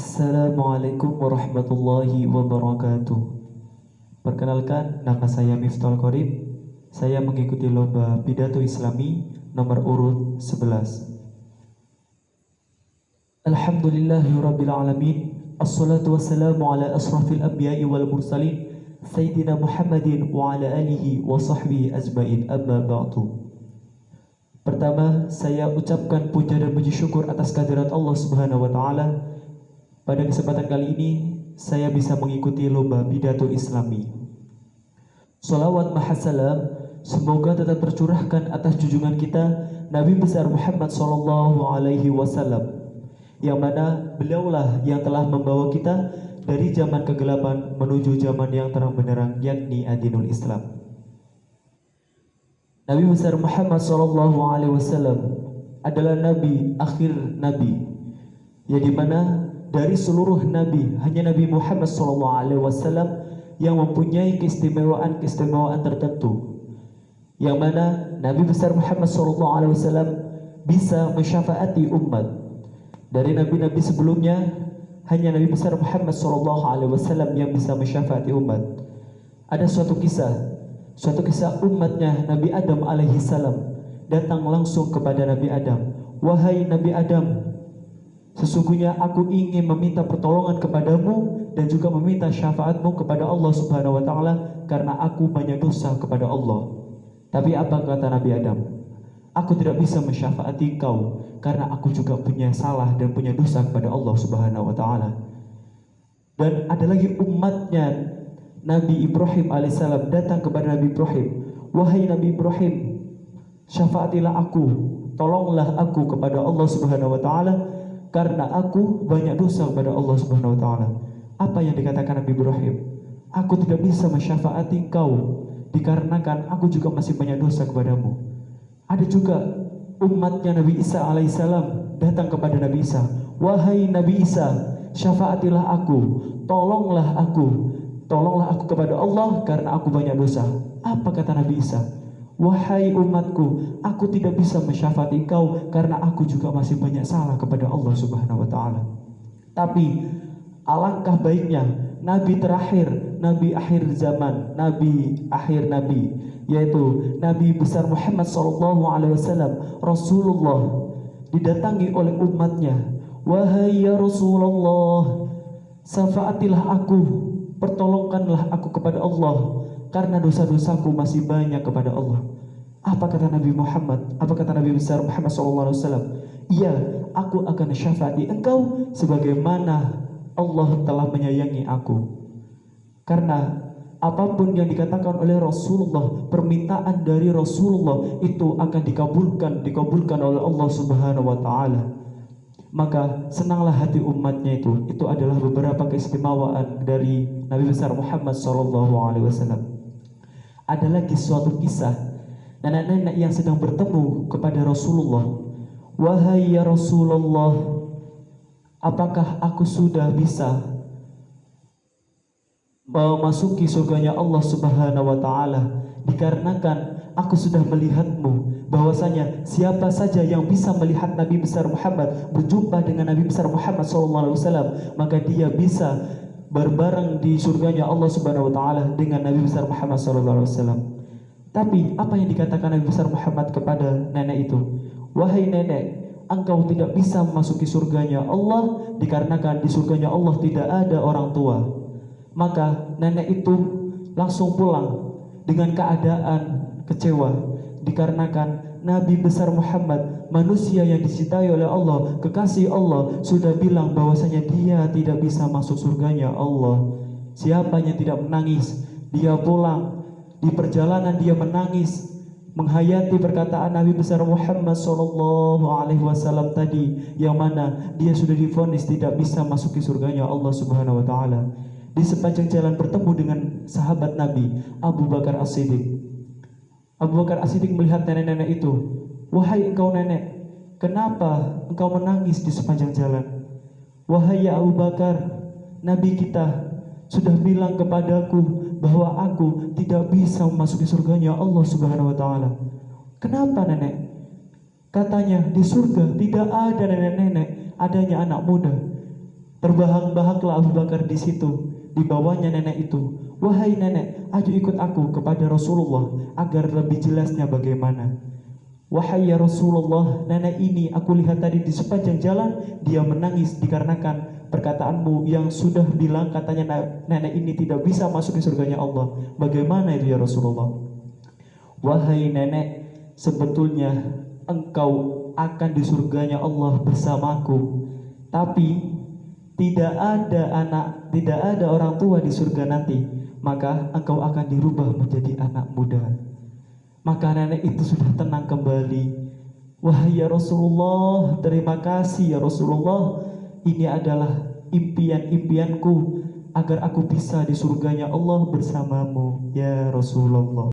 Assalamualaikum warahmatullahi wabarakatuh. Perkenalkan, nama saya Miftahul Qorib. Saya mengikuti lomba pidato Islami nomor urut 11. Alhamdulillahirabbil alamin. Assalatu wassalamu ala asrafil anbiya'i wal mursalin Sayyidina Muhammadin wa ala alihi wa sahbihi ajmain, amma ba'du. Pertama, saya ucapkan puja dan puji syukur atas kehadirat Allah Subhanahu wa taala. Pada kesempatan kali ini saya bisa mengikuti lomba pidato Islami. Salawat mahasalam semoga tetap tercurahkan atas junjungan kita Nabi besar Muhammad sallallahu alaihi wasallam, yang mana beliaulah yang telah membawa kita dari zaman kegelapan menuju zaman yang terang benderang, yakni adinul Islam. Nabi besar Muhammad sallallahu alaihi wasallam adalah nabi akhir nabi, yang dimana dari seluruh nabi hanya Nabi Muhammad sallallahu alaihi wasallam yang mempunyai keistimewaan tertentu, yang mana Nabi besar Muhammad sallallahu alaihi wasallam bisa mensyafaati umat. Dari nabi-nabi sebelumnya hanya Nabi besar Muhammad sallallahu alaihi wasallam yang bisa mensyafaati umat. Ada suatu kisah umatnya Nabi Adam alaihi salam datang langsung kepada Nabi Adam. Wahai Nabi Adam, sesungguhnya aku ingin meminta pertolongan kepadamu dan juga meminta syafaatmu kepada Allah Subhanahu wa taala karena aku banyak dosa kepada Allah. Tapi apa kata Nabi Adam? Aku tidak bisa mensyafaati kau karena aku juga punya salah dan punya dosa kepada Allah Subhanahu wa taala. Dan ada lagi umatnya Nabi Ibrahim alaihissalam datang kepada Nabi Ibrahim. Wahai Nabi Ibrahim, syafaatilah aku, tolonglah aku kepada Allah Subhanahu wa taala karena aku banyak dosa kepada Allah Subhanahu wa taala. Apa yang dikatakan Nabi Ibrahim? Aku tidak bisa mensyafaati engkau dikarenakan aku juga masih banyak dosa kepadamu. Ada juga umatnya Nabi Isa alaihissalam datang kepada Nabi Isa. Wahai Nabi Isa, syafaatilah aku, tolonglah aku kepada Allah karena aku banyak dosa. Apa kata Nabi Isa? Wahai umatku, aku tidak bisa mensyafaati engkau karena aku juga masih banyak salah kepada Allah Subhanahu wa taala. Tapi alangkah baiknya nabi terakhir, nabi akhir zaman, nabi akhir nabi, yaitu Nabi besar Muhammad sallallahu alaihi wasallam, Rasulullah, didatangi oleh umatnya. Wahai ya Rasulullah, syafaatilah aku, pertolongkanlah aku kepada Allah karena dosa-dosaku masih banyak kepada Allah. Apa kata Nabi Muhammad? Apa kata Nabi besar Muhammad SAW? Iya, aku akan syafaati engkau sebagaimana Allah telah menyayangi aku. Karena apapun yang dikatakan oleh Rasulullah, permintaan dari Rasulullah itu akan dikabulkan oleh Allah Subhanahu wa taala. Maka senanglah hati umatnya itu. Itu adalah beberapa keistimewaan dari Nabi besar Muhammad SAW. Ada lagi suatu kisah nenek-nenek yang sedang bertemu kepada Rasulullah. Wahai ya Rasulullah, apakah aku sudah bisa memasuki surganya Allah Subhanahu wa taala dikarenakan aku sudah melihatmu, bahwasanya siapa saja yang bisa melihat Nabi besar Muhammad, berjumpa dengan Nabi besar Muhammad SAW, maka dia bisa berbareng di surganya Allah Subhanahu wa taala dengan Nabi besar Muhammad SAW. Tapi apa yang dikatakan Nabi besar Muhammad kepada nenek itu? Wahai nenek, engkau tidak bisa memasuki surganya Allah dikarenakan di surganya Allah tidak ada orang tua. Maka nenek itu langsung pulang dengan keadaan kecewa dikarenakan Nabi besar Muhammad, manusia yang dicintai oleh Allah, kekasih Allah, sudah bilang bahwasanya dia tidak bisa masuk surganya Allah. Siapa yang tidak menangis? Dia pulang, di perjalanan dia menangis, menghayati perkataan Nabi besar Muhammad SAW tadi, yang mana dia sudah divonis tidak bisa masuki surganya Allah Subhanahu wa taala. Di sepanjang jalan bertemu dengan sahabat Nabi Abu Bakar As-Siddiq. Abu Bakar As-Siddiq melihat nenek-nenek itu. Wahai engkau nenek, kenapa engkau menangis di sepanjang jalan? Wahai ya Abu Bakar, Nabi kita sudah bilang kepadaku bahwa aku tidak bisa memasuki surganya Allah Subhanahu wa taala. Kenapa nenek? Katanya di surga tidak ada nenek-nenek, adanya anak muda. Terbahak-bahaklah Abu Bakar di situ. Dibawanya nenek itu. Wahai nenek, ayo ikut aku kepada Rasulullah agar lebih jelasnya bagaimana. Wahai ya Rasulullah, nenek ini aku lihat tadi di sepanjang jalan dia menangis dikarenakan perkataanmu yang sudah bilang katanya nenek ini tidak bisa masuk ke surganya Allah. Bagaimana itu ya Rasulullah? Wahai nenek, sebetulnya engkau akan di surganya Allah bersamaku. Tapi tidak ada orang tua di surga nanti, maka engkau akan dirubah menjadi anak muda. Maka nenek itu sudah tenang kembali. Wahai ya Rasulullah, terima kasih ya Rasulullah. Ini adalah impian-impianku agar aku bisa di surganya Allah bersamamu ya Rasulullah.